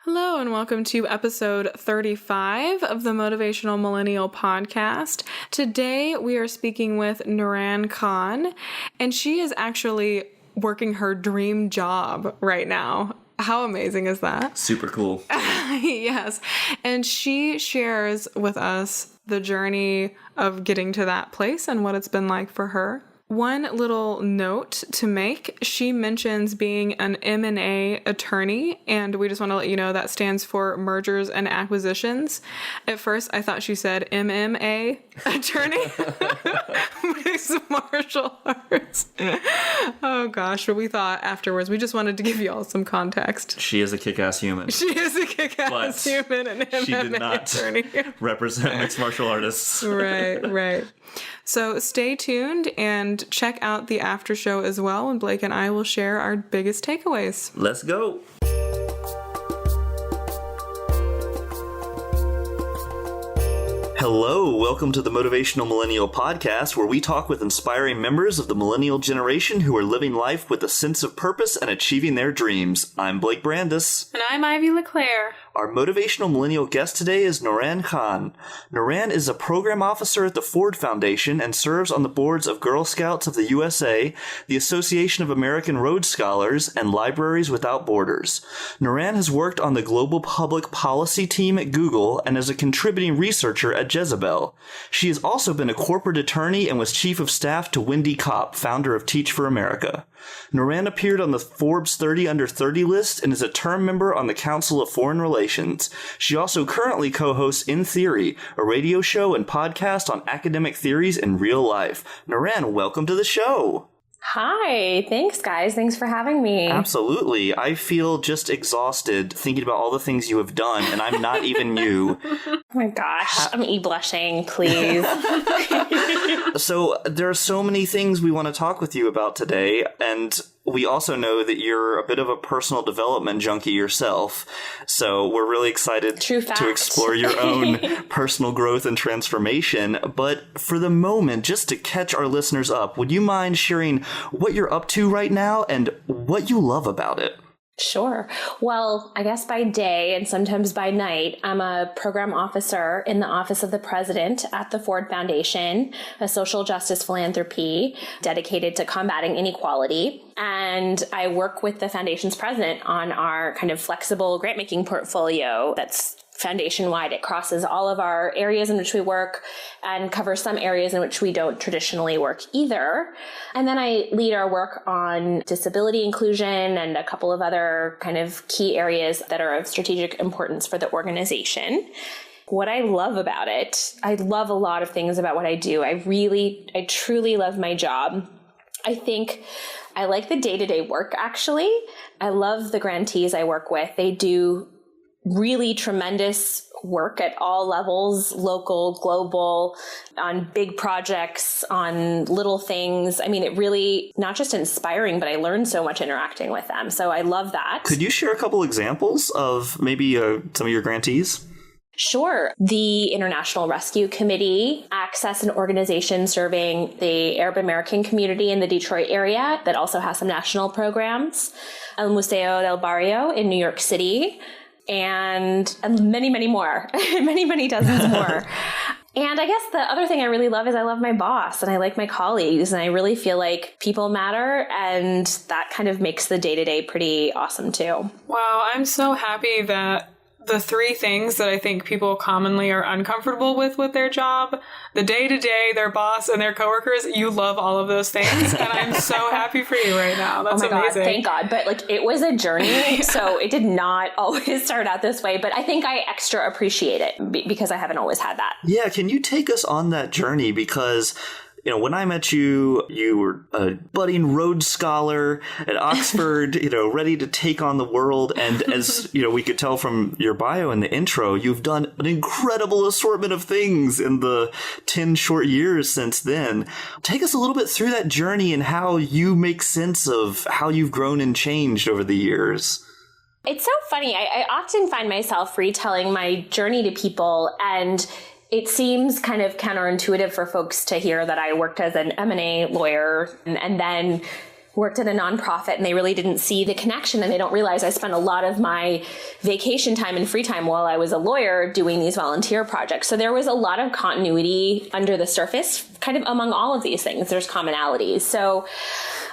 Hello and welcome to episode 35 of the Motivational Millennial Podcast. Today we are speaking with Noorain Khan, and she is actually working her dream job right now. How amazing is that? Super cool. Yes. And she shares with us the journey of getting to that place and what it's been like for her. One little note to make, she mentions being an M&A attorney, and we just want to let you know that stands for mergers and acquisitions. At first, I thought she said MMA attorney, mixed martial arts. Oh gosh, but we thought afterwards, we just wanted to give you all some context. She is a kick-ass human. She is a kick-ass human and MMA she did not attorney. Represent mixed martial artists. Right. So stay tuned and check out the Aftershow as well, and Blake and I will share our biggest takeaways. Let's go. Hello, welcome to the Motivational Millennial Podcast, where we talk with inspiring members of the millennial generation who are living life with a sense of purpose and achieving their dreams. I'm Blake Brandis. And I'm Ivy LeClaire. Our motivational millennial guest today is Noorain Khan. Noorain is a program officer at the Ford Foundation and serves on the boards of Girl Scouts of the USA, the Association of American Rhodes Scholars, and Libraries Without Borders. Noorain has worked on the global public policy team at Google and is a contributing researcher at Jezebel. She has also been a corporate attorney and was chief of staff to Wendy Kopp, founder of Teach for America. Noorain appeared on the Forbes 30 Under 30 list and is a term member on the Council of Foreign Relations. She also currently co-hosts In Theory, a radio show and podcast on academic theories in real life. Noorain, welcome to the show. Hi, thanks guys. Thanks for having me. Absolutely. I feel just exhausted thinking about all the things you have done, and I'm not even you. Oh my gosh, I'm blushing, please. So there are so many things we want to talk with you about today, and we also know that you're a bit of a personal development junkie yourself, so we're really excited to explore your own personal growth and transformation. But for the moment, just to catch our listeners up, would you mind sharing what you're up to right now and what you love about it? Sure. Well, I guess by day and sometimes by night, I'm a program officer in the Office of the President at the Ford Foundation, a social justice philanthropy dedicated to combating inequality. And I work with the Foundation's president on our kind of flexible grant-making portfolio that's foundation-wide. It crosses all of our areas in which we work and covers some areas in which we don't traditionally work either. And then I lead our work on disability inclusion and a couple of other kind of key areas that are of strategic importance for the organization. What I love about it, I love a lot of things about what I do. I truly love my job. I think I like the day-to-day work, actually. I love the grantees I work with. They do really tremendous work at all levels, local, global, on big projects, on little things. I mean, it really, not just inspiring, but I learned so much interacting with them. So I love that. Could you share a couple examples of maybe some of your grantees? Sure. The International Rescue Committee, Access, an organization serving the Arab American community in the Detroit area that also has some national programs. El Museo del Barrio in New York City. And many, many more, many dozens more. And I guess the other thing I really love is I love my boss and I like my colleagues, and I really feel like people matter, and that kind of makes the day-to-day pretty awesome too. Wow, I'm so happy that the three things that I think people commonly are uncomfortable with their job, the day-to-day, their boss, and their coworkers, you love all of those things. And I'm so happy for you right now. That's amazing. God, thank God. But it was a journey. So it did not always start out this way. But I think I extra appreciate it because I haven't always had that. Yeah. Can you take us on that journey? Because when I met you, you were a budding Rhodes Scholar at Oxford, ready to take on the world. And as, we could tell from your bio in the intro, you've done an incredible assortment of things in the 10 short years since then. Take us a little bit through that journey and how you make sense of how you've grown and changed over the years. It's so funny. I often find myself retelling my journey to people, and it seems kind of counterintuitive for folks to hear that I worked as an M&A lawyer and then worked at a nonprofit and they really didn't see the connection, and they don't realize I spent a lot of my vacation time and free time while I was a lawyer doing these volunteer projects. So there was a lot of continuity under the surface, kind of among all of these things. There's commonalities. So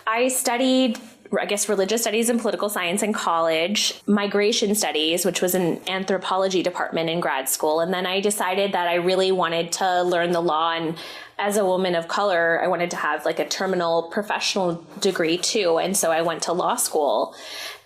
I studied, I guess, religious studies and political science in college, migration studies, which was an anthropology department in grad school. And then I decided that I really wanted to learn the law. And as a woman of color, I wanted to have like a terminal professional degree too. And so I went to law school.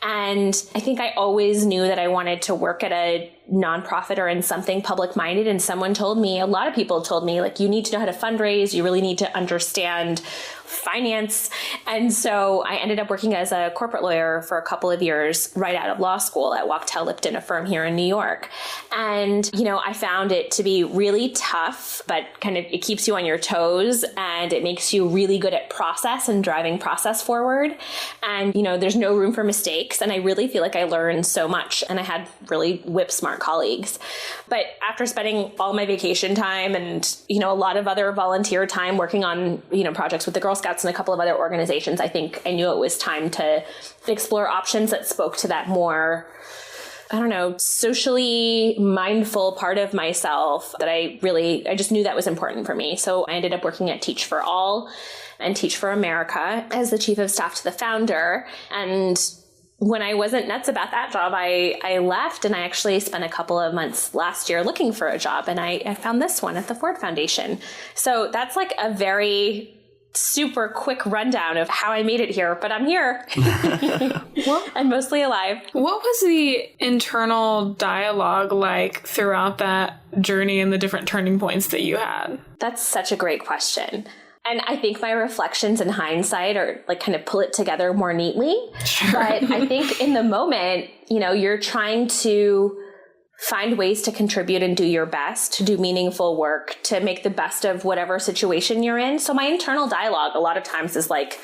And I think I always knew that I wanted to work at a nonprofit or in something public minded. And someone told me, a lot of people told me, like, you need to know how to fundraise. You really need to understand finance. And so I ended up working as a corporate lawyer for a couple of years right out of law school at Wachtell Lipton, a firm here in New York. And, you know, I found it to be really tough, but kind of it keeps you on your toes and it makes you really good at process and driving process forward. And, you know, there's no room for mistakes. And I really feel like I learned so much and I had really whip smart colleagues. But after spending all my vacation time and, you know, a lot of other volunteer time working on, you know, projects with the Girl Scouts and a couple of other organizations, I think I knew it was time to explore options that spoke to that more, I don't know, socially mindful part of myself that I just knew that was important for me. So I ended up working at Teach for All and Teach for America as the chief of staff to the founder. And when I wasn't nuts about that job, I left and I actually spent a couple of months last year looking for a job. And I found this one at the Ford Foundation. So that's like a very super quick rundown of how I made it here, but I'm here and mostly alive. What was the internal dialogue like throughout that journey and the different turning points that you had? That's such a great question. And I think my reflections in hindsight are like kind of pull it together more neatly. Sure. But I think in the moment, you know, you're trying to find ways to contribute and do your best, to do meaningful work, to make the best of whatever situation you're in. So my internal dialogue a lot of times is like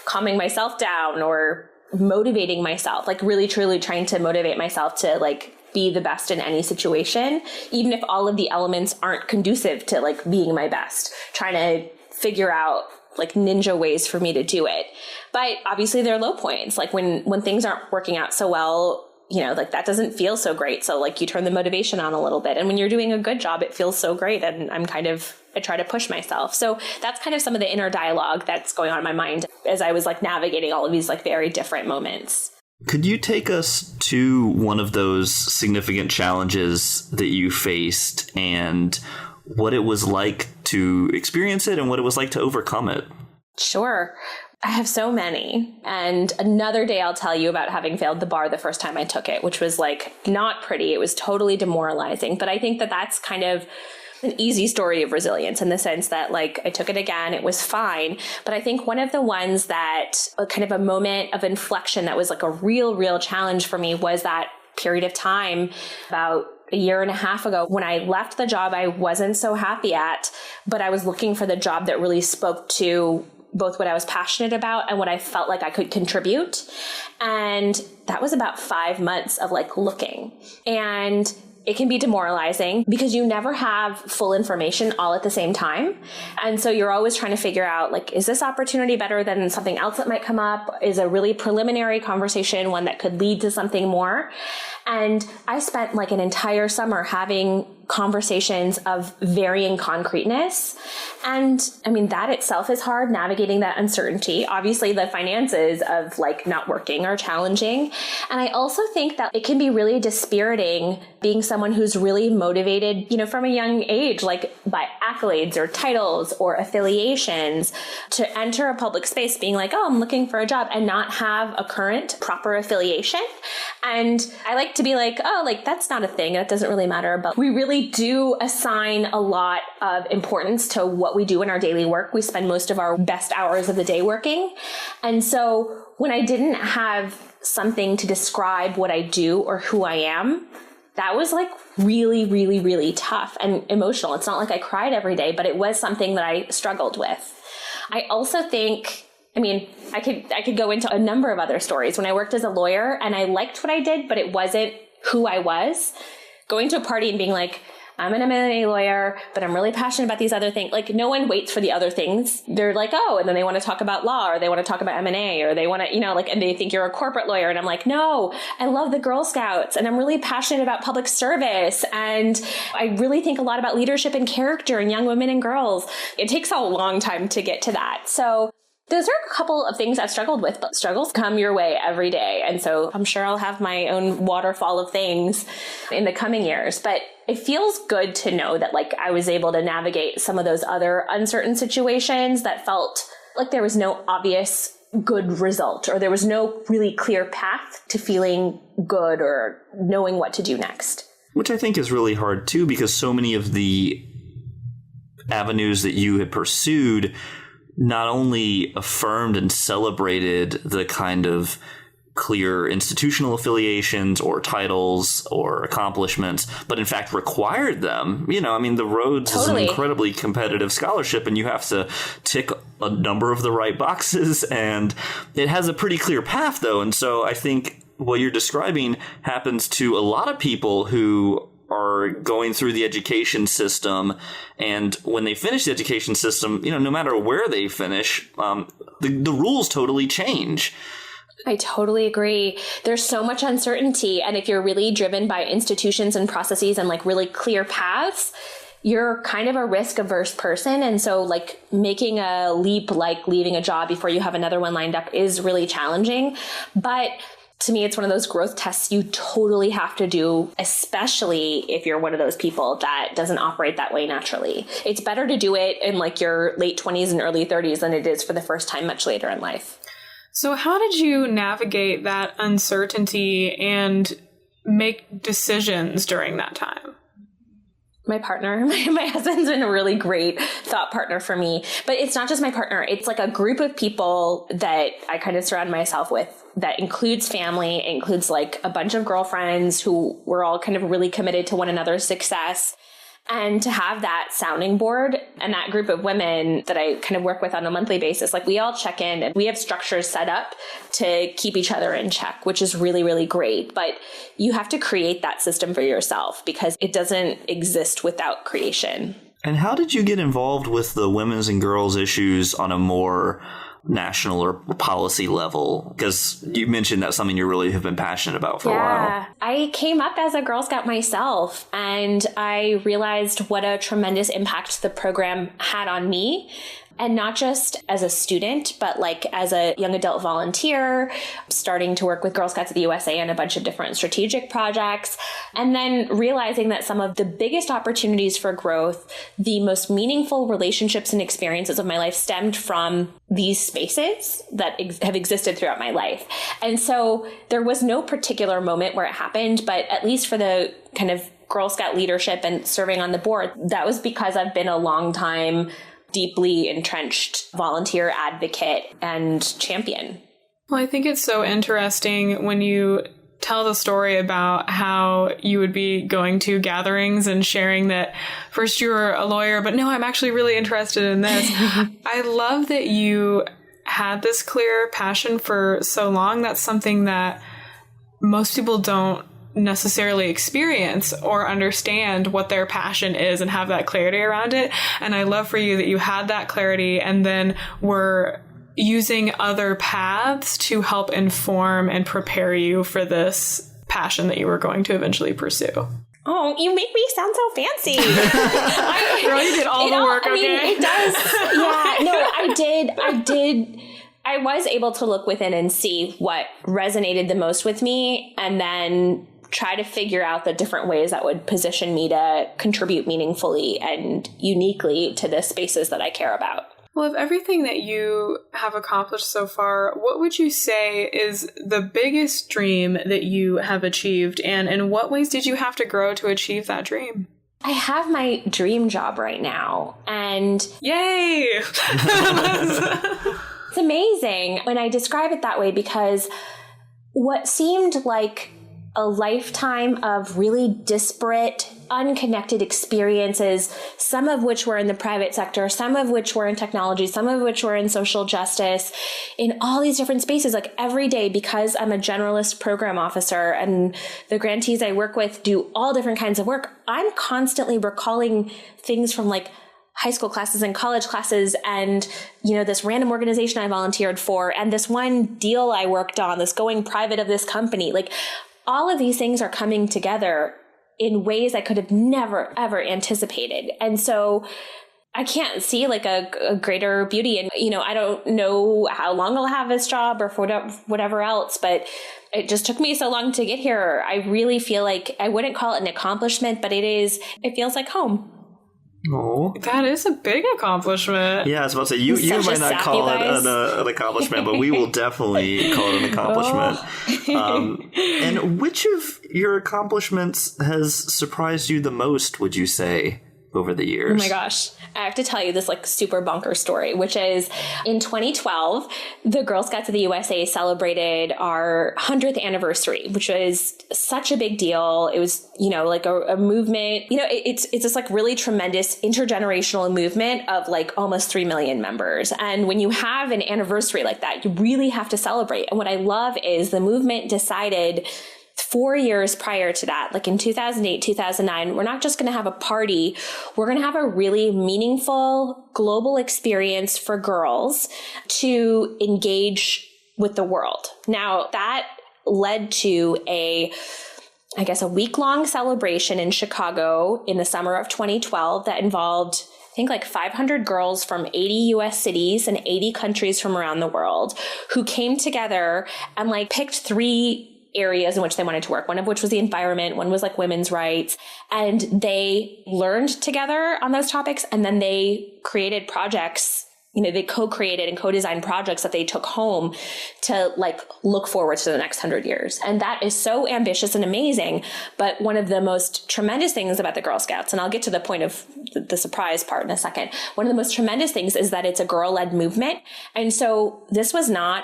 calming myself down or motivating myself, like really truly trying to motivate myself to like be the best in any situation, even if all of the elements aren't conducive to like being my best, trying to figure out like ninja ways for me to do it. But obviously there are low points, like when things aren't working out so well, you know, like that doesn't feel so great. So like you turn the motivation on a little bit. And when you're doing a good job, it feels so great. And I try to push myself. So that's kind of some of the inner dialogue that's going on in my mind as I was like navigating all of these like very different moments. Could you take us to one of those significant challenges that you faced and what it was like to experience it and what it was like to overcome it? Sure. I have so many. And another day I'll tell you about having failed the bar the first time I took it, which was like not pretty. It was totally demoralizing. But I think that that's kind of an easy story of resilience in the sense that like I took it again, it was fine. But I think one of the ones that kind of a moment of inflection that was like a real challenge for me was that period of time about a year and a half ago when I left the job I wasn't so happy at, but I was looking for the job that really spoke to both what I was passionate about and what I felt like I could contribute. And that was about 5 months of like looking. And it can be demoralizing because you never have full information all at the same time. And so you're always trying to figure out, like, is this opportunity better than something else that might come up? Is a really preliminary conversation one that could lead to something more? And I spent like an entire summer having conversations of varying concreteness. And I mean, that itself is hard, navigating that uncertainty. Obviously, the finances of like not working are challenging. And I also think that it can be really dispiriting being someone who's really motivated, you know, from a young age, like by accolades or titles or affiliations, to enter a public space being like, oh, I'm looking for a job and not have a current proper affiliation. And I like to be like, oh, like that's not a thing. That doesn't really matter. But we really do assign a lot of importance to what we do in our daily work. We spend most of our best hours of the day working. And so when I didn't have something to describe what I do or who I am, that was like really tough and emotional. It's not like I cried every day, but it was something that I struggled with. I also think, I mean, I could go into a number of other stories. When I worked as a lawyer and I liked what I did, but it wasn't who I was, going to a party and being like, I'm an M&A lawyer, but I'm really passionate about these other things. Like, no one waits for the other things. They're like, oh, and then they want to talk about law, or they want to talk about M&A, or they want to, and they think you're a corporate lawyer. And I'm like, no, I love the Girl Scouts, and I'm really passionate about public service. And I really think a lot about leadership and character in young women and girls. It takes a long time to get to that. So those are a couple of things I've struggled with, but struggles come your way every day. And so I'm sure I'll have my own waterfall of things in the coming years. But it feels good to know that I was able to navigate some of those other uncertain situations that felt like there was no obvious good result, or there was no really clear path to feeling good or knowing what to do next. Which I think is really hard too, because so many of the avenues that you had pursued not only affirmed and celebrated the kind of clear institutional affiliations or titles or accomplishments, but in fact required them. The Rhodes is an incredibly competitive scholarship, and you have to tick a number of the right boxes, and it has a pretty clear path, though. And so I think what you're describing happens to a lot of people who are going through the education system, and when they finish the education system, no matter where they finish, the rules totally change. I totally agree. There's so much uncertainty, and if you're really driven by institutions and processes and really clear paths, you're kind of a risk-averse person. And so making a leap, like leaving a job before you have another one lined up, is really challenging. But to me, it's one of those growth tests you totally have to do, especially if you're one of those people that doesn't operate that way naturally. It's better to do it in your late 20s and early 30s than it is for the first time much later in life. So how did you navigate that uncertainty and make decisions during that time? My partner, my husband's been a really great thought partner for me, but it's not just my partner. It's a group of people that I kind of surround myself with that includes family, includes a bunch of girlfriends who were all kind of really committed to one another's success. And to have that sounding board and that group of women that I kind of work with on a monthly basis, we all check in and we have structures set up to keep each other in check, which is really, really great. But you have to create that system for yourself because it doesn't exist without creation. And how did you get involved with the women's and girls issues on a more national or policy level? Because you mentioned that's something you really have been passionate about for a while. I came up as a Girl Scout myself, and I realized what a tremendous impact the program had on me. And not just as a student, but as a young adult volunteer, starting to work with Girl Scouts of the USA on a bunch of different strategic projects. And then realizing that some of the biggest opportunities for growth, the most meaningful relationships and experiences of my life stemmed from these spaces that have existed throughout my life. And so there was no particular moment where it happened, but at least for the kind of Girl Scout leadership and serving on the board, that was because I've been a long time deeply entrenched volunteer advocate and champion. Well, I think it's so interesting when you tell the story about how you would be going to gatherings and sharing that first you were a lawyer, but no, I'm actually really interested in this. I love that you had this clear passion for so long. That's something that most people don't necessarily experience or understand what their passion is and have that clarity around it. And I love for you that you had that clarity and then were using other paths to help inform and prepare you for this passion that you were going to eventually pursue. Oh, you make me sound so fancy. Girl, you did all the work, okay? It does. Yeah, no, I did. I was able to look within and see what resonated the most with me, and then try to figure out the different ways that would position me to contribute meaningfully and uniquely to the spaces that I care about. Well, of everything that you have accomplished so far, what would you say is the biggest dream that you have achieved, and in what ways did you have to grow to achieve that dream? I have my dream job right now, and yay! It's amazing when I describe it that way, because what seemed like a lifetime of really disparate unconnected experiences, some of which were in the private sector, some of which were in technology, some of which were in social justice, in all these different spaces. Like every day, because I'm a generalist program officer and the grantees I work with do all different kinds of work, I'm constantly recalling things from like high school classes and college classes and, this random organization I volunteered for and this one deal I worked on, this going private of this company. Like all of these things are coming together in ways I could have never, ever anticipated. And so I can't see like a greater beauty. And, I don't know how long I'll have this job or for whatever else, but it just took me so long to get here. I really feel like I wouldn't call it an accomplishment, but it feels like home. Oh, that is a big accomplishment. Yeah, I was about to say, you might not call it an accomplishment, but we will definitely call it an accomplishment. And which of your accomplishments has surprised you the most, would you say, over the years? Oh my gosh. I have to tell you this like super bonker story, which is in 2012, the Girl Scouts of the USA celebrated our 100th anniversary, which was such a big deal. It was, like a movement, it's this like really tremendous intergenerational movement of like almost 3 million members. And when you have an anniversary like that, you really have to celebrate. And what I love is the movement decided 4 years prior to that, like in 2008, 2009, we're not just going to have a party. We're going to have a really meaningful global experience for girls to engage with the world. Now that led to a week-long celebration in Chicago in the summer of 2012 that involved, I think, like 500 girls from 80 US cities and 80 countries from around the world who came together and like picked 3 areas in which they wanted to work, one of which was the environment, one was like women's rights. And they learned together on those topics. And then they created projects, they co-created and co-designed projects that they took home to like look forward to the next 100 years. And that is so ambitious and amazing. But one of the most tremendous things about the Girl Scouts, and I'll get to the point of the surprise part in a second. One of the most tremendous things is that it's a girl-led movement. And so this was not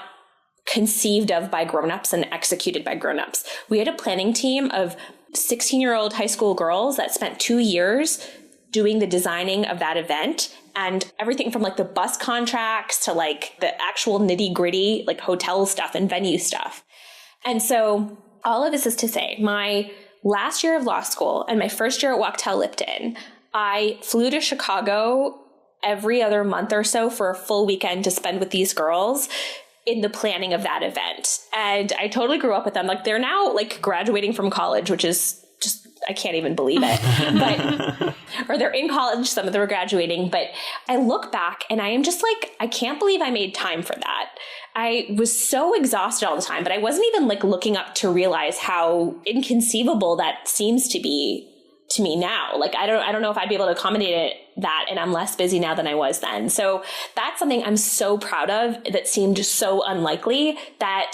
conceived of by grownups and executed by grownups. We had a planning team of 16-year-old high school girls that spent 2 years doing the designing of that event, and everything from like the bus contracts to like the actual nitty gritty, like hotel stuff and venue stuff. And so all of this is to say, my last year of law school and my first year at Wachtell Lipton, I flew to Chicago every other month or so for a full weekend to spend with these girls in the planning of that event. And I totally grew up with them. Like they're now like graduating from college, which is just, I can't even believe it. But, or they're in college, some of them are graduating. But I look back and I am just like, I can't believe I made time for that. I was so exhausted all the time, but I wasn't even like looking up to realize how inconceivable that seems to be to me now. Like, I don't know if I'd be able to accommodate that, and I'm less busy now than I was then. So that's something I'm so proud of that seemed so unlikely, that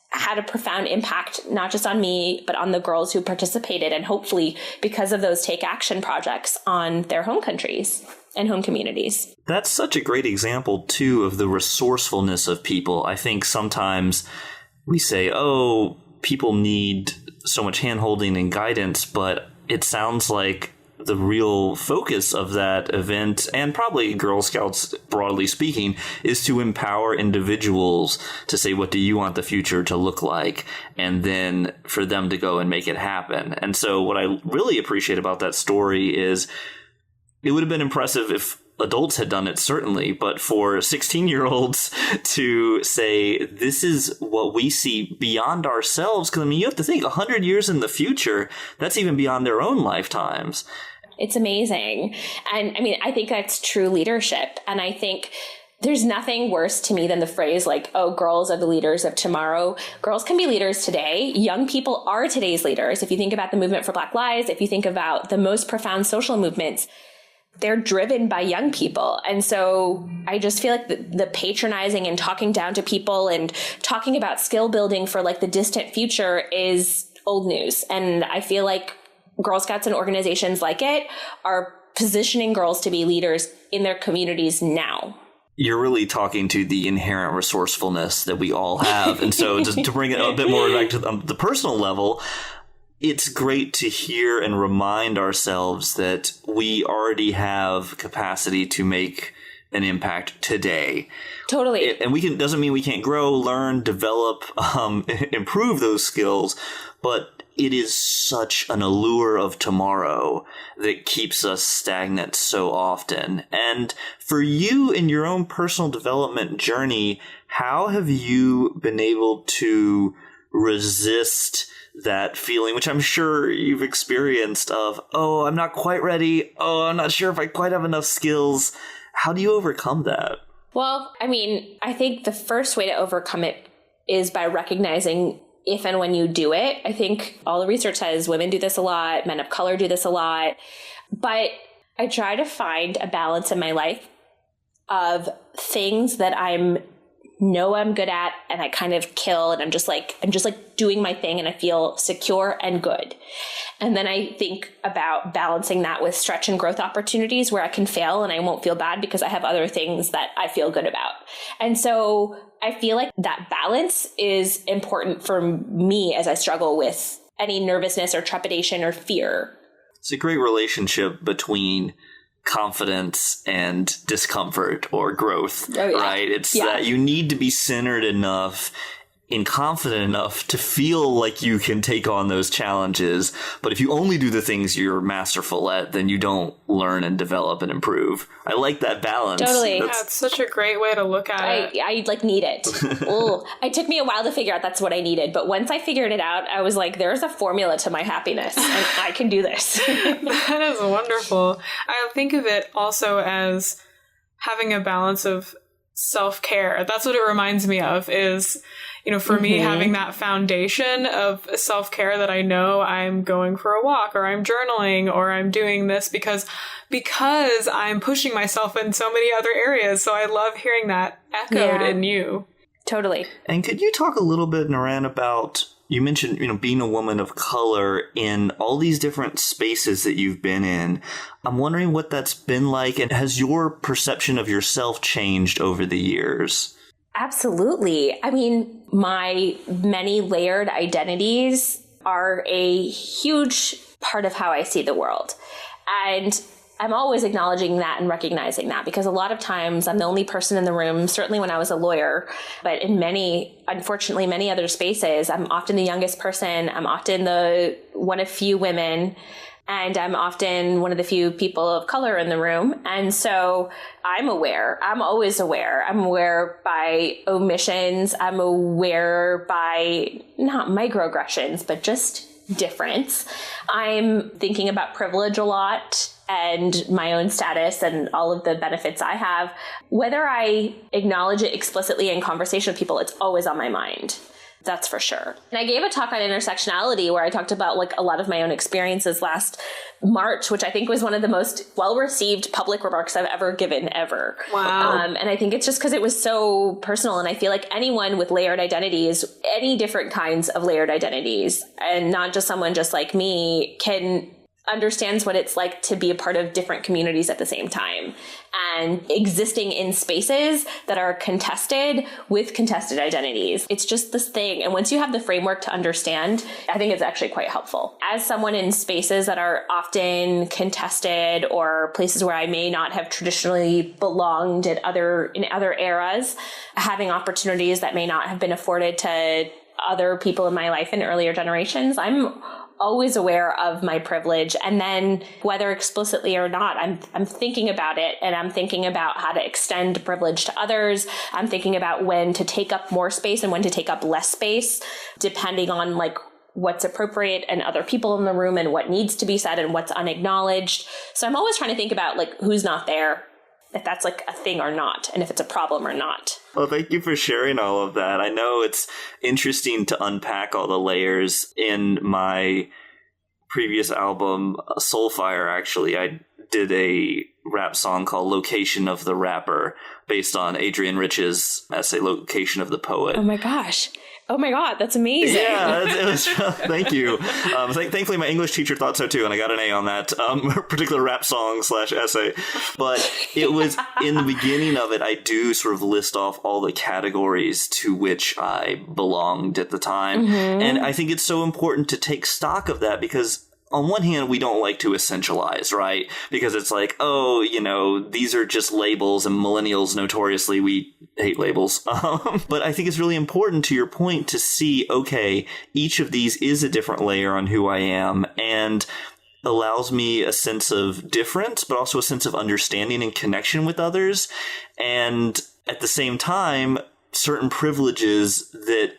had a profound impact, not just on me, but on the girls who participated, and hopefully because of those take action projects on their home countries and home communities. That's such a great example too of the resourcefulness of people. I think sometimes we say, oh, people need so much handholding and guidance, but it sounds like the real focus of that event, and probably Girl Scouts broadly speaking, is to empower individuals to say, what do you want the future to look like? And then for them to go and make it happen. And so what I really appreciate about that story is it would have been impressive if adults had done it, certainly, but for 16-year-olds to say, this is what we see beyond ourselves, because I mean, you have to think 100 years in the future, that's even beyond their own lifetimes. It's amazing. And I mean, I think that's true leadership. And I think there's nothing worse to me than the phrase like, oh, girls are the leaders of tomorrow. Girls can be leaders today. Young people are today's leaders. If you think about the movement for Black Lives, if you think about the most profound social movements, they're driven by young people. And so I just feel like the patronizing and talking down to people and talking about skill building for like the distant future is old news. And I feel like Girl Scouts and organizations like it are positioning girls to be leaders in their communities now. You're really talking to the inherent resourcefulness that we all have. And so just to bring it a bit more back to the personal level, it's great to hear and remind ourselves that we already have capacity to make an impact today. Totally. And doesn't mean we can't grow, learn, develop, improve those skills, but it is such an allure of tomorrow that keeps us stagnant so often. And for you in your own personal development journey, how have you been able to resist that feeling, which I'm sure you've experienced, of, oh, I'm not quite ready. Oh, I'm not sure if I quite have enough skills. How do you overcome that? Well, I mean, I think the first way to overcome it is by recognizing if and when you do it. I think all the research says women do this a lot, men of color do this a lot. But I try to find a balance in my life of things that I'm good at and I kind of kill, and I'm just like doing my thing and I feel secure and good. And then I think about balancing that with stretch and growth opportunities where I can fail and I won't feel bad because I have other things that I feel good about. And so I feel like that balance is important for me as I struggle with any nervousness or trepidation or fear. It's a great relationship between confidence and discomfort or growth, right? It's that you need to be centered enough and confident enough to feel like you can take on those challenges. But if you only do the things you're masterful at, then you don't learn and develop and improve. I like that balance. Totally. That's such a great way to look at it. I like need it. It took me a while to figure out that's what I needed. But once I figured it out, I was like, there's a formula to my happiness and I can do this. That is wonderful. I think of it also as having a balance of self-care. That's what it reminds me of is, for me, having that foundation of self-care that I know I'm going for a walk or I'm journaling or I'm doing this because I'm pushing myself in so many other areas. So I love hearing that echoed in you. Totally. And could you talk a little bit, Noorain, about, you mentioned, being a woman of color in all these different spaces that you've been in. I'm wondering what that's been like, and has your perception of yourself changed over the years? Absolutely. I mean, my many layered identities are a huge part of how I see the world. And I'm always acknowledging that and recognizing that, because a lot of times I'm the only person in the room, certainly when I was a lawyer, but in unfortunately, many other spaces, I'm often the youngest person. I'm often the one of few women, and I'm often one of the few people of color in the room. And so I'm aware. I'm always aware. I'm aware by omissions. I'm aware by not microaggressions, but just difference. I'm thinking about privilege a lot and my own status and all of the benefits I have. Whether I acknowledge it explicitly in conversation with people, it's always on my mind. That's for sure. And I gave a talk on intersectionality where I talked about a lot of my own experiences last March, which I think was one of the most well-received public remarks I've ever given ever. Wow. And I think it's just because it was so personal. And I feel like anyone with layered identities, any different kinds of layered identities, and not just someone just like me, understands what it's like to be a part of different communities at the same time and existing in spaces that are contested with contested identities. It's just this thing. And once you have the framework to understand, I think it's actually quite helpful. As someone in spaces that are often contested or places where I may not have traditionally belonged in other eras, having opportunities that may not have been afforded to other people in my life in earlier generations, I'm always aware of my privilege. And then whether explicitly or not, I'm thinking about it, and I'm thinking about how to extend privilege to others. I'm thinking about when to take up more space and when to take up less space, depending on what's appropriate and other people in the room and what needs to be said and what's unacknowledged. So I'm always trying to think about who's not there, if that's a thing or not, and if it's a problem or not. Well, thank you for sharing all of that. I know it's interesting to unpack all the layers. In my previous album, Soulfire, actually, I did a rap song called Location of the Rapper, based on Adrian Rich's essay, Location of the Poet. Oh my gosh. Oh my God, that's amazing. Yeah, it was, thank you. Thankfully, my English teacher thought so too, and I got an A on that particular rap song / essay. But it was in the beginning of it, I do sort of list off all the categories to which I belonged at the time. And I think it's so important to take stock of that because on one hand, we don't like to essentialize, right? Because it's like, oh, you know, these are just labels, and millennials notoriously, we hate labels. But I think it's really important, to your point, to see, okay, each of these is a different layer on who I am and allows me a sense of difference, but also a sense of understanding and connection with others. And at the same time, certain privileges that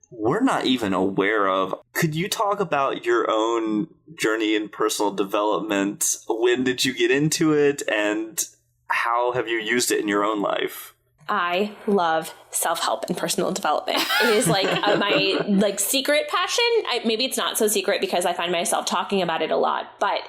we're not even aware of. Could you talk about your own journey in personal development? When did you get into it, and how have you used it in your own life? I love self-help and personal development. It is like my secret passion. Maybe it's not so secret because I find myself talking about it a lot, but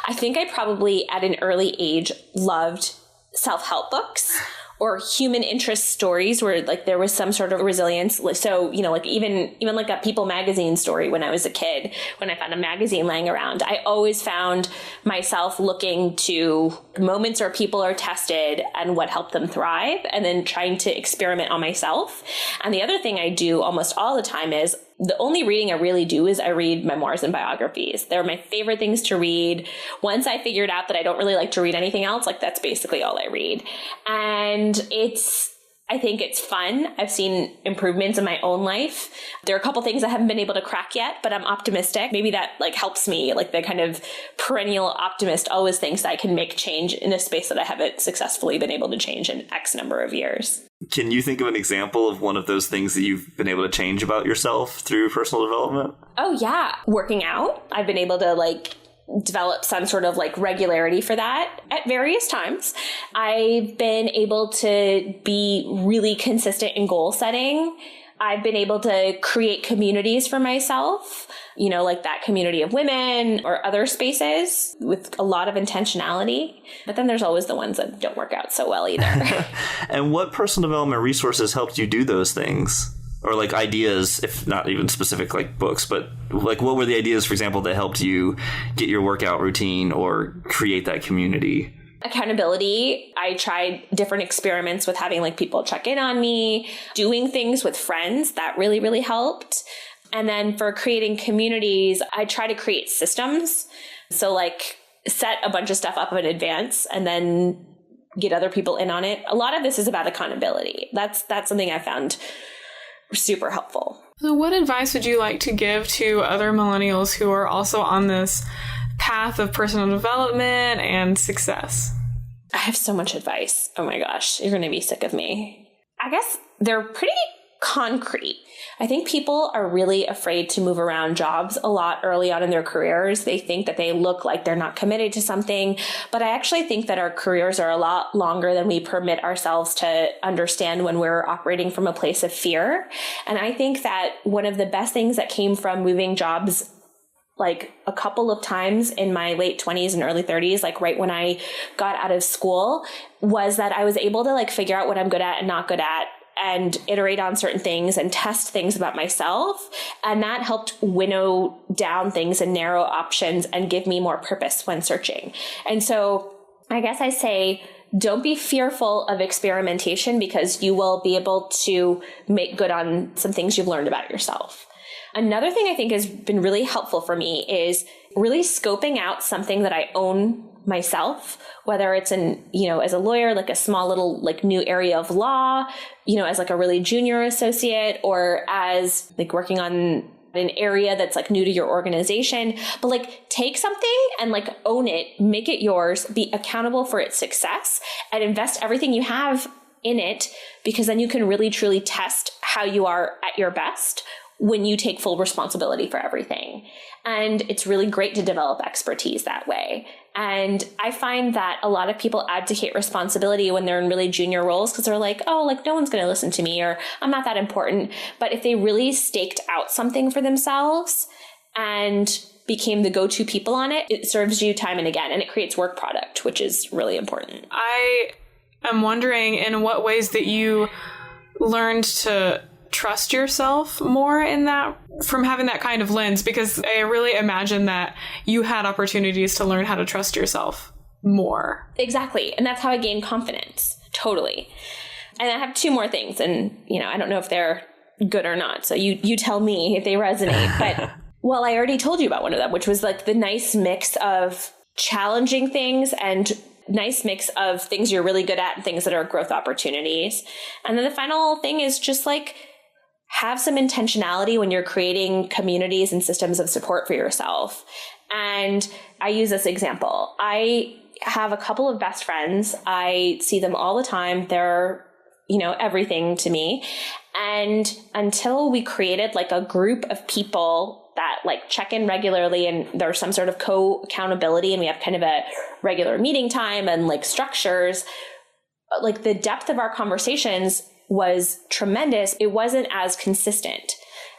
I think I probably at an early age loved self-help books or human interest stories where like there was some sort of resilience. So, you know, like even like a People magazine story when I was a kid, when I found a magazine laying around, I always found myself looking to moments where people are tested and what helped them thrive, and then trying to experiment on myself. And the other thing I do almost all the time is the only reading I really do is I read memoirs and biographies. They're my favorite things to read. Once I figured out that I don't really like to read anything else, like that's basically all I read. And I think it's fun. I've seen improvements in my own life. There are a couple things I haven't been able to crack yet, but I'm optimistic. Maybe that like helps me. Like the kind of perennial optimist always thinks I can make change in a space that I haven't successfully been able to change in X number of years. Can you think of an example of one of those things that you've been able to change about yourself through personal development? Oh yeah. Working out. I've been able to develop some sort of regularity for that at various times. I've been able to be really consistent in goal setting. I've been able to create communities for myself, like that community of women or other spaces with a lot of intentionality. But then there's always the ones that don't work out so well either. And what personal development resources helped you do those things? Or ideas, if not even specific books, but what were the ideas, for example, that helped you get your workout routine or create that community? Accountability. I tried different experiments with having people check in on me, doing things with friends. That really, really helped. And then for creating communities, I try to create systems. So set a bunch of stuff up in advance and then get other people in on it. A lot of this is about accountability. That's something I found super helpful. So what advice would you like to give to other millennials who are also on this path of personal development and success? I have so much advice. Oh my gosh, you're going to be sick of me. I guess they're pretty concrete. I think people are really afraid to move around jobs a lot early on in their careers. They think that they look like they're not committed to something, but I actually think that our careers are a lot longer than we permit ourselves to understand when we're operating from a place of fear. And I think that one of the best things that came from moving jobs a couple of times in my late 20s and early 30s, right when I got out of school, was that I was able to figure out what I'm good at and not good at, and iterate on certain things and test things about myself. And that helped winnow down things and narrow options and give me more purpose when searching. And so I guess I say, don't be fearful of experimentation, because you will be able to make good on some things you've learned about yourself. Another thing I think has been really helpful for me is really scoping out something that I own myself, whether it's as a lawyer, a small little new area of law, as a really junior associate, or as working on an area that's new to your organization. But take something and own it, make it yours, be accountable for its success, and invest everything you have in it, because then you can really truly test how you are at your best when you take full responsibility for everything. And it's really great to develop expertise that way. And I find that a lot of people abdicate responsibility when they're in really junior roles, because they're no one's going to listen to me, or I'm not that important. But if they really staked out something for themselves and became the go-to people on it, it serves you time and again, and it creates work product, which is really important. I am wondering in what ways that you learned to trust yourself more in that, from having that kind of lens? Because I really imagine that you had opportunities to learn how to trust yourself more. Exactly. And that's how I gained confidence. Totally. And I have two more things, and, I don't know if they're good or not. So you tell me if they resonate. But, well, I already told you about one of them, which was like the nice mix of challenging things and nice mix of things you're really good at and things that are growth opportunities. And then the final thing is just like have some intentionality when you're creating communities and systems of support for yourself. And I use this example. I have a couple of best friends. I see them all the time. They're everything to me. And until we created like a group of people that like check in regularly and there's some sort of co-accountability and we have kind of a regular meeting time and like structures, like the depth of our conversations was tremendous. It wasn't as consistent.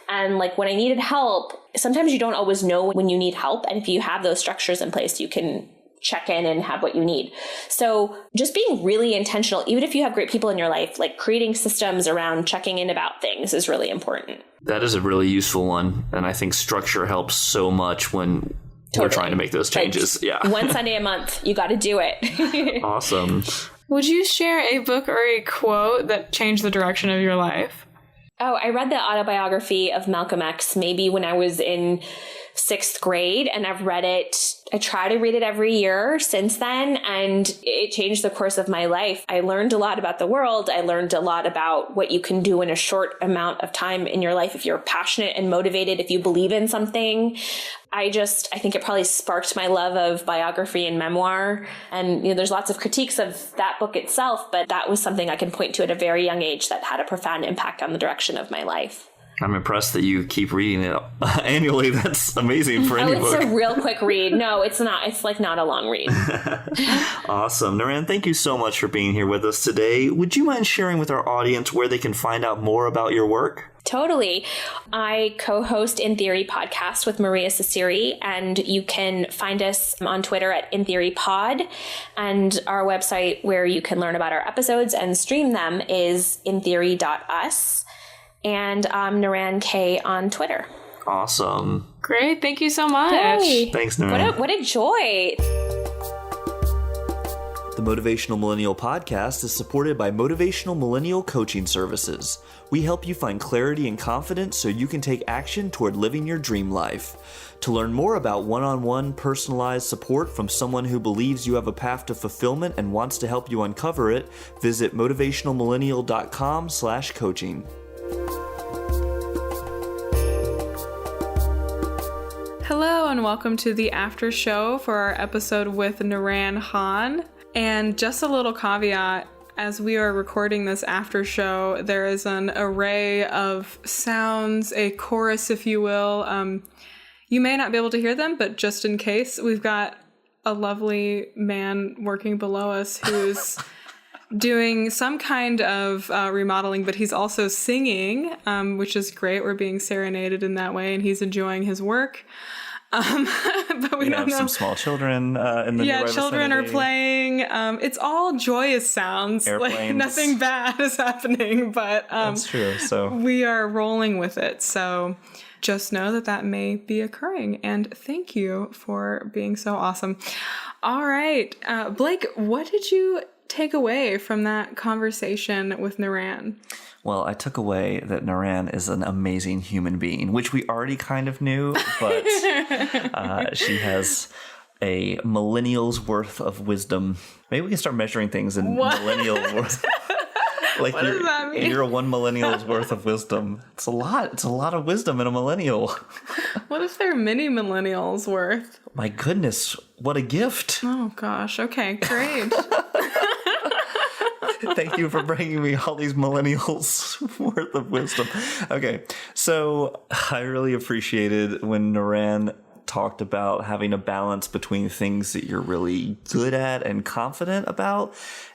And like when I needed help, sometimes you don't always know when you need help. And if you have those structures in place, you can check in and have what you need. So just being really intentional, even if you have great people in your life, like creating systems around checking in about things is really important. That is a really useful one. And I think structure helps so much when we're trying to make those changes. Like, one Sunday a month, you got to do it. Awesome. Would you share a book or a quote that changed the direction of your life? Oh, I read the autobiography of Malcolm X maybe when I was in 6th grade, and I've read it. I try to read it every year since then, and it changed the course of my life. I learned a lot about the world. I learned a lot about what you can do in a short amount of time in your life if you're passionate and motivated, if you believe in something. I think it probably sparked my love of biography and memoir. And there's lots of critiques of that book itself, but that was something I can point to at a very young age that had a profound impact on the direction of my life. I'm impressed that you keep reading it annually. That's amazing for any book. It's a real quick read. No, it's not. It's like not a long read. Awesome. Noorain, thank you so much for being here with us today. Would you mind sharing with our audience where they can find out more about your work? Totally. I co-host In Theory podcast with Maria Ciceri, and you can find us on Twitter at In Theory Pod, and our website where you can learn about our episodes and stream them is intheory.us. And I'm Noorain K on Twitter. Awesome. Great. Thank you so much. Yay. Thanks, Noorain. What a joy. The Motivational Millennial Podcast is supported by Motivational Millennial Coaching Services. We help you find clarity and confidence so you can take action toward living your dream life. To learn more about one-on-one personalized support from someone who believes you have a path to fulfillment and wants to help you uncover it, visit motivationalmillennial.com/coaching. Hello and welcome to the Aftershow for our episode with Noorain Khan. And just a little caveat, as we are recording this Aftershow, there is an array of sounds, a chorus if you will. You may not be able to hear them, but just in case, we've got a lovely man working below us who's doing some kind of remodeling, but he's also singing, which is great. We're being serenaded in that way, and he's enjoying his work. But we don't know. Some small children in the nearby children vicinity. are playing. It's all joyous sounds. Airplanes. Like nothing bad is happening, but That's true. So we are rolling with it. So just know that may be occurring. And thank you for being so awesome. All right, Blake, what did you take away from that conversation with Noorain? Well, I took away that Noorain is an amazing human being, which we already kind of knew, but she has a millennial's worth of wisdom. Maybe we can start measuring things in millennial worth. Like what does that mean? You're 1 millennial's worth of wisdom. It's a lot. It's a lot of wisdom in a millennial. What if they're mini millennials worth? My goodness, what a gift. Oh, gosh. Okay, great. Thank you for bringing me all these millennials worth of wisdom. Okay, so I really appreciated when Noorain talked about having a balance between things that you're really good at and confident about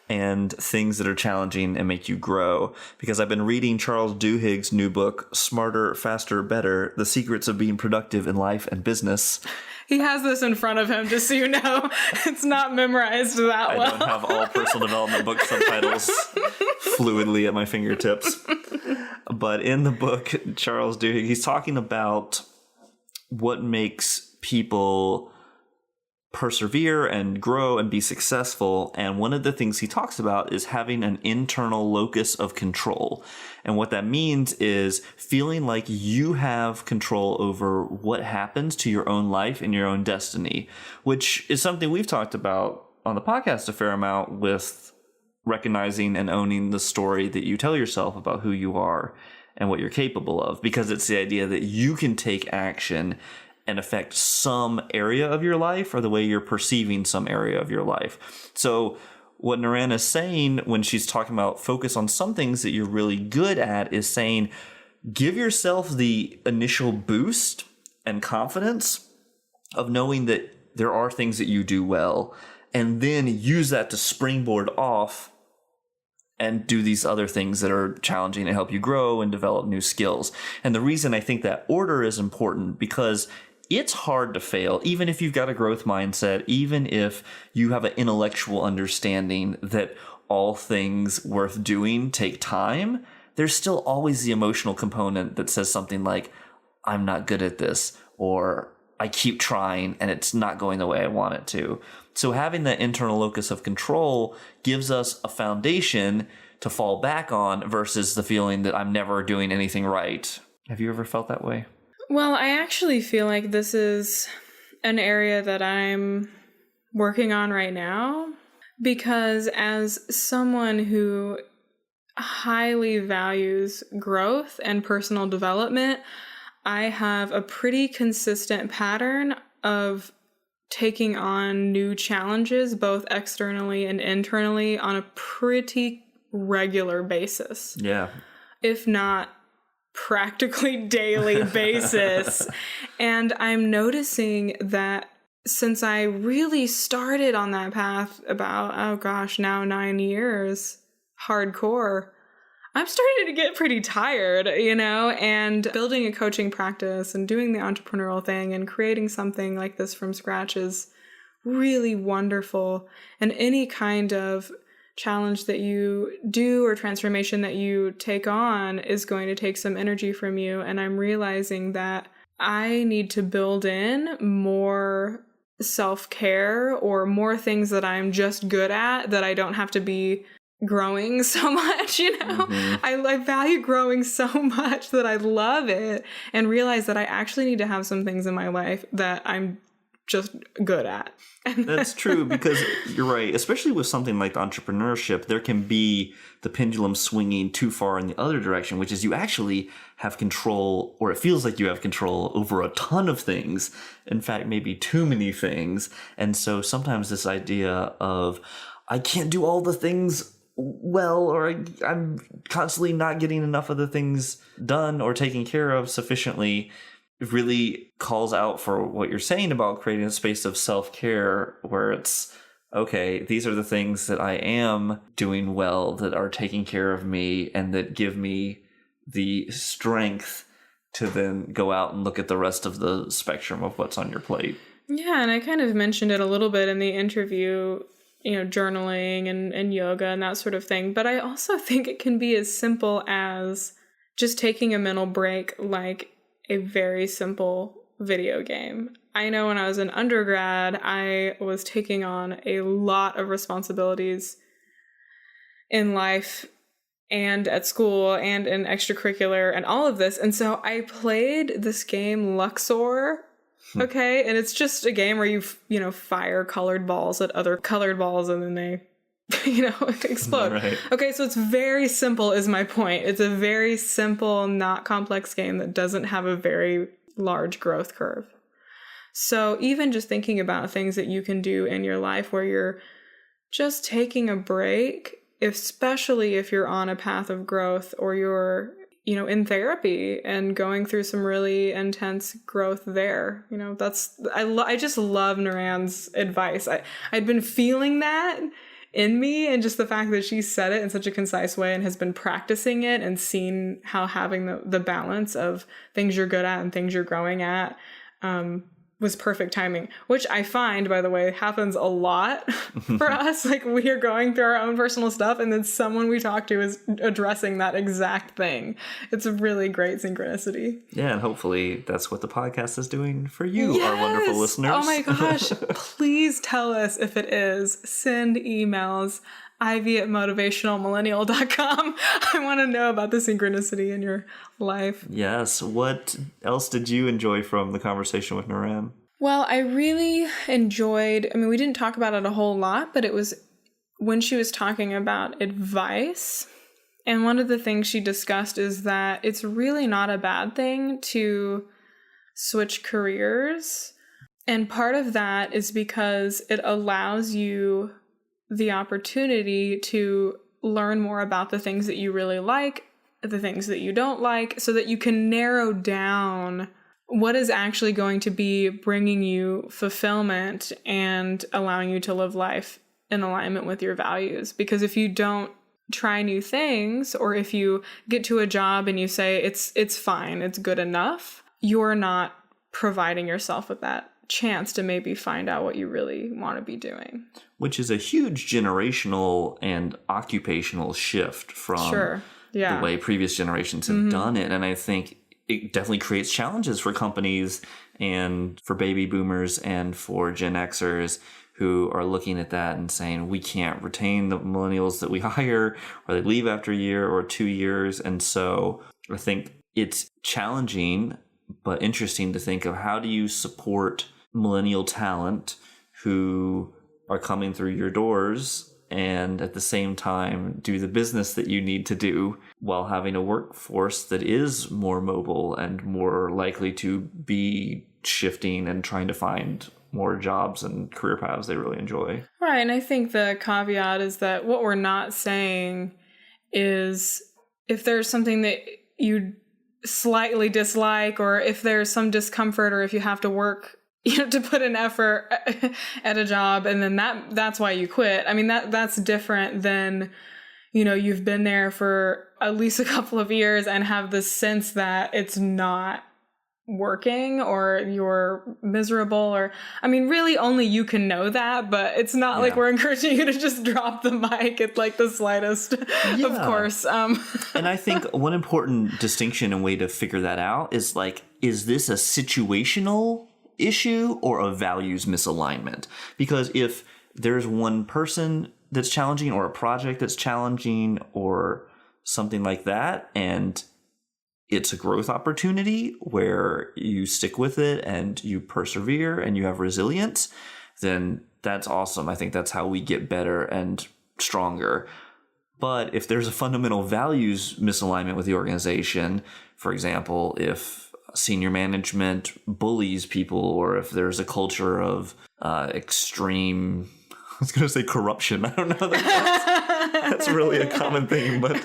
and things that are challenging and make you grow. Because I've been reading Charles Duhigg's new book, Smarter, Faster, Better, The Secrets of Being Productive in Life and Business. He has this in front of him, just so you know. It's not memorized that well. I don't have all personal development book subtitles fluidly at my fingertips. But in the book, Charles Duhigg, he's talking about what makes people persevere and grow and be successful. And one of the things he talks about is having an internal locus of control. And what that means is feeling like you have control over what happens to your own life and your own destiny, which is something we've talked about on the podcast a fair amount, with recognizing and owning the story that you tell yourself about who you are and what you're capable of, because it's the idea that you can take action and affect some area of your life, or the way you're perceiving some area of your life. So what Noorain is saying when she's talking about focus on some things that you're really good at is saying, give yourself the initial boost and confidence of knowing that there are things that you do well, and then use that to springboard off and do these other things that are challenging and help you grow and develop new skills. And the reason I think that order is important, because it's hard to fail, even if you've got a growth mindset, even if you have an intellectual understanding that all things worth doing take time. There's still always the emotional component that says something like, I'm not good at this, or I keep trying and it's not going the way I want it to. So having that internal locus of control gives us a foundation to fall back on versus the feeling that I'm never doing anything right. Have you ever felt that way? Well, I actually feel like this is an area that I'm working on right now, because as someone who highly values growth and personal development, I have a pretty consistent pattern of taking on new challenges, both externally and internally, on a pretty regular basis. Yeah. If not practically daily basis. And I'm noticing that since I really started on that path about, now 9 years, hardcore, I'm starting to get pretty tired, and building a coaching practice and doing the entrepreneurial thing and creating something like this from scratch is really wonderful. And any kind of challenge that you do or transformation that you take on is going to take some energy from you. And I'm realizing that I need to build in more self-care or more things that I'm just good at, that I don't have to be growing so much, Mm-hmm. I value growing so much that I love it, and realize that I actually need to have some things in my life that I'm just good at. That's true, because you're right, especially with something like entrepreneurship, there can be the pendulum swinging too far in the other direction, which is you actually have control, or it feels like you have control over a ton of things. In fact, maybe too many things. And so sometimes this idea of, I can't do all the things well, or I'm constantly not getting enough of the things done or taken care of sufficiently, really calls out for what you're saying about creating a space of self-care where it's, okay, these are the things that I am doing well, that are taking care of me, and that give me the strength to then go out and look at the rest of the spectrum of what's on your plate. Yeah, and I kind of mentioned it a little bit in the interview, journaling and yoga and that sort of thing. But I also think it can be as simple as just taking a mental break, like a very simple video game. I know when I was an undergrad, I was taking on a lot of responsibilities in life and at school and in extracurricular and all of this. And so I played this game, Luxor. Okay. And it's just a game where you fire colored balls at other colored balls and then they, explode. Right. Okay. So it's very simple is my point. It's a very simple, not complex game that doesn't have a very large growth curve. So even just thinking about things that you can do in your life where you're just taking a break, especially if you're on a path of growth or you're, in therapy and going through some really intense growth there. I just love Noorain's advice. I'd been feeling that in me, and just the fact that she said it in such a concise way and has been practicing it and seen how having the balance of things you're good at and things you're growing at was perfect timing, which I find, by the way, happens a lot for us. Like, we are going through our own personal stuff, and then someone we talk to is addressing that exact thing. It's a really great synchronicity. Yeah, and hopefully that's what the podcast is doing for you, our wonderful listeners. Oh my gosh. Please tell us if it is. Send emails. ivy@motivationalmillennial.com. I want to know about the synchronicity in your life. Yes. What else did you enjoy from the conversation with Noorain? Well, I really enjoyed, I mean, we didn't talk about it a whole lot, but it was when she was talking about advice. And one of the things she discussed is that it's really not a bad thing to switch careers. And part of that is because it allows you the opportunity to learn more about the things that you really like, the things that you don't like, so that you can narrow down what is actually going to be bringing you fulfillment and allowing you to live life in alignment with your values. Because if you don't try new things, or if you get to a job and you say it's fine, it's good enough, you're not providing yourself with that chance to maybe find out what you really want to be doing. Which is a huge generational and occupational shift from the way previous generations have done it. And I think it definitely creates challenges for companies and for baby boomers and for Gen Xers who are looking at that and saying, we can't retain the millennials that we hire, or they leave after a year or 2 years. And so I think it's challenging but interesting to think of, how do you support millennial talent who are coming through your doors and at the same time do the business that you need to do while having a workforce that is more mobile and more likely to be shifting and trying to find more jobs and career paths they really enjoy. Right. And I think the caveat is that what we're not saying is, if there's something that you slightly dislike, or if there's some discomfort, or if you have to work, you have to put an effort at a job and then that's why you quit. I mean, that's different than, you've been there for at least a couple of years and have the sense that it's not working, or you're miserable, or, I mean, really only you can know that, but it's not like we're encouraging you to just drop the mic at like the slightest, of course. And I think one important distinction and way to figure that out is like, is this a situational issue or a values misalignment? Because if there's one person that's challenging, or a project that's challenging, or something like that, and it's a growth opportunity where you stick with it and you persevere and you have resilience, then that's awesome. I think that's how we get better and stronger. But if there's a fundamental values misalignment with the organization, for example, if senior management bullies people, or if there's a culture of extreme, I was going to say corruption. I don't know that that's really a common thing, but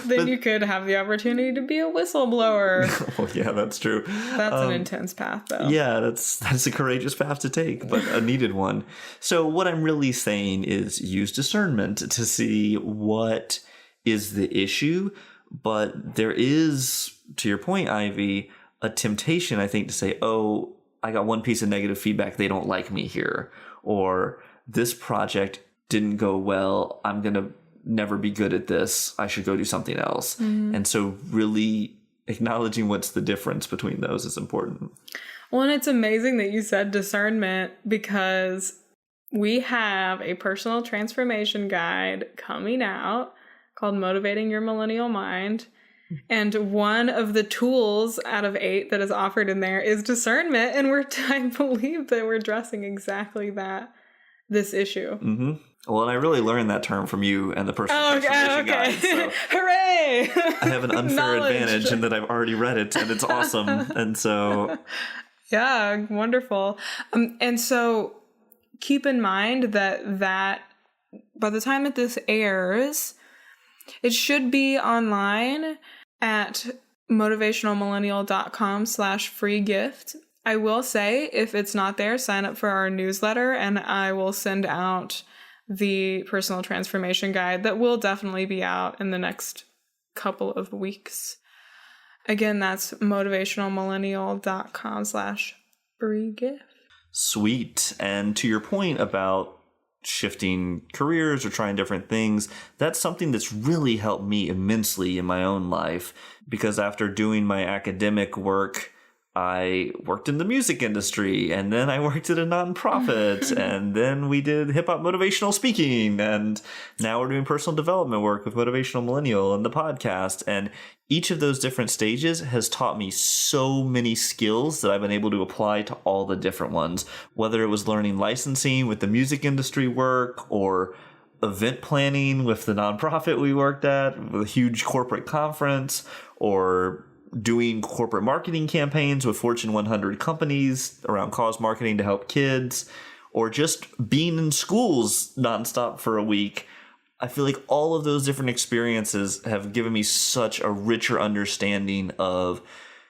Then you could have the opportunity to be a whistleblower. Oh, yeah, that's true. That's an intense path, though. Yeah, that's a courageous path to take, but a needed one. So what I'm really saying is use discernment to see what is the issue. But there is, to your point, Ivy, a temptation, I think, to say, oh, I got one piece of negative feedback. They don't like me here. Or this project didn't go well. I'm going to never be good at this. I should go do something else. Mm-hmm. And so really acknowledging what's the difference between those is important. Well, and it's amazing that you said discernment, because we have a personal transformation guide coming out called Motivating Your Millennial Mind. And one of the tools out of 8 that is offered in there is discernment. And I believe that we're addressing exactly this issue. Mm-hmm. Well, and I really learned that term from you and the personal transformation guide. So hooray! I have an unfair advantage in that I've already read it, and it's awesome. And so... Yeah, wonderful. And so keep in mind that by the time that this airs, it should be online at motivationalmillennial.com/free gift. I will say, if it's not there, sign up for our newsletter and I will send out the personal transformation guide that will definitely be out in the next couple of weeks. Again, that's motivationalmillennial.com/free free gift. Sweet. And to your point about shifting careers or trying different things, that's something that's really helped me immensely in my own life, because after doing my academic work, I worked in the music industry, and then I worked at a nonprofit, and then we did hip-hop motivational speaking, and now we're doing personal development work with Motivational Millennial and the podcast. And each of those different stages has taught me so many skills that I've been able to apply to all the different ones, whether it was learning licensing with the music industry work, or event planning with the nonprofit we worked at, with a huge corporate conference, or doing corporate marketing campaigns with Fortune 100 companies around cause marketing to help kids, or just being in schools nonstop for a week. I feel like all of those different experiences have given me such a richer understanding of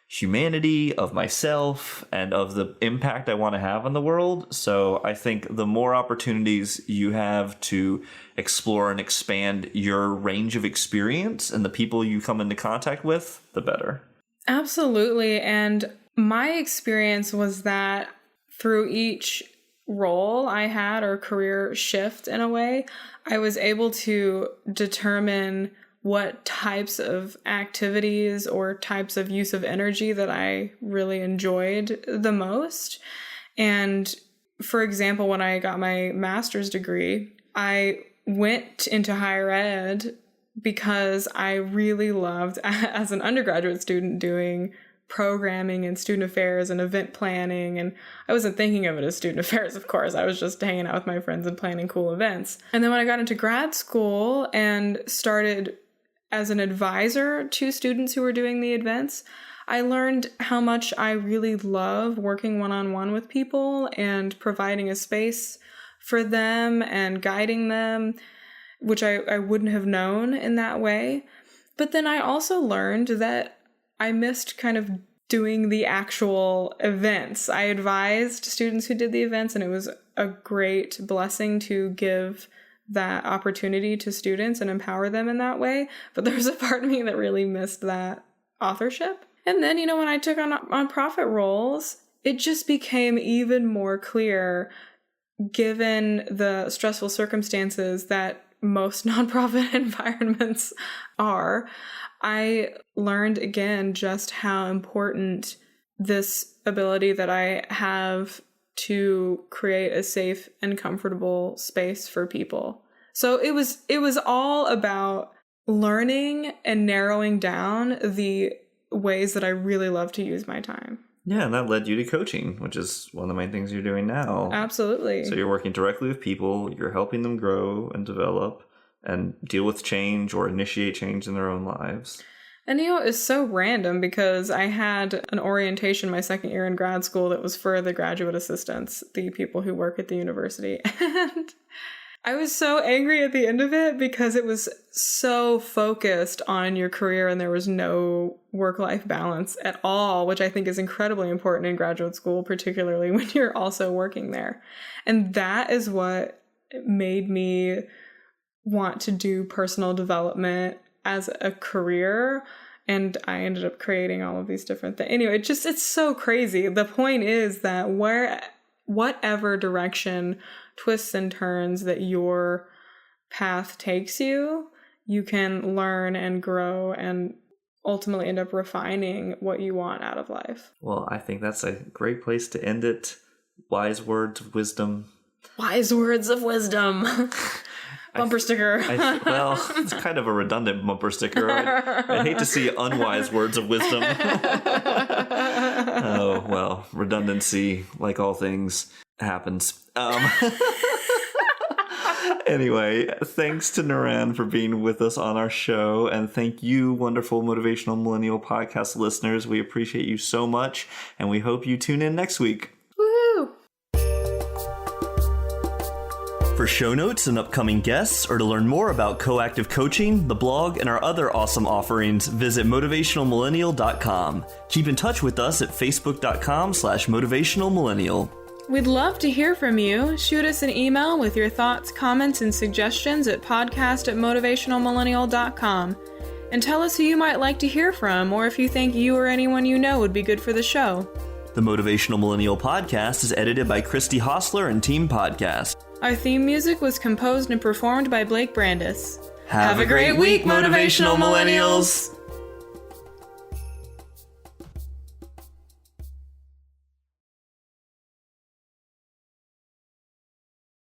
humanity, of myself, and of the impact I want to have on the world. So I think the more opportunities you have to explore and expand your range of experience and the people you come into contact with, the better. Absolutely. And my experience was that through each role I had, or career shift in a way, I was able to determine what types of activities or types of use of energy that I really enjoyed the most. And for example, when I got my master's degree, I went into higher ed because I really loved, as an undergraduate student, doing programming and student affairs and event planning. And I wasn't thinking of it as student affairs, of course. I was just hanging out with my friends and planning cool events. And then when I got into grad school and started as an advisor to students who were doing the events, I learned how much I really love working one-on-one with people and providing a space for them and guiding them, which I wouldn't have known in that way. But then I also learned that I missed kind of doing the actual events. I advised students who did the events, and it was a great blessing to give that opportunity to students and empower them in that way. But there was a part of me that really missed that authorship. And then, when I took on nonprofit roles, it just became even more clear, given the stressful circumstances that most nonprofit environments are. I learned again just how important this ability that I have to create a safe and comfortable space for people. So it was all about learning and narrowing down the ways that I really love to use my time. Yeah, and that led you to coaching, which is one of the main things you're doing now. Absolutely. So you're working directly with people, you're helping them grow and develop and deal with change or initiate change in their own lives. And it's so random because I had an orientation my second year in grad school that was for the graduate assistants, the people who work at the university. And I was so angry at the end of it because it was so focused on your career and there was no work-life balance at all, which I think is incredibly important in graduate school, particularly when you're also working there. And that is what made me want to do personal development as a career. And I ended up creating all of these different things. Anyway, it's so crazy. The point is that whatever direction, twists and turns that your path takes you, you can learn and grow and ultimately end up refining what you want out of life. Well, I think that's a great place to end it. Wise words of wisdom. Wise words of wisdom. Bumper sticker. Well, it's kind of a redundant bumper sticker. I'd hate to see unwise words of wisdom. Oh, well, redundancy, like all things, happens. Anyway, thanks to Noorain for being with us on our show. And thank you, wonderful Motivational Millennial podcast listeners. We appreciate you so much. And we hope you tune in next week. Woo! For show notes and upcoming guests, or to learn more about Coactive Coaching, the blog, and our other awesome offerings, visit motivationalmillennial.com. Keep in touch with us at facebook.com/motivationalmillennial. We'd love to hear from you. Shoot us an email with your thoughts, comments, and suggestions at podcast@motivationalmillennial.com. And tell us who you might like to hear from, or if you think you or anyone you know would be good for the show. The Motivational Millennial Podcast is edited by Christy Hostler and Team Podcast. Our theme music was composed and performed by Blake Brandis. Have a great week, Motivational Millennials!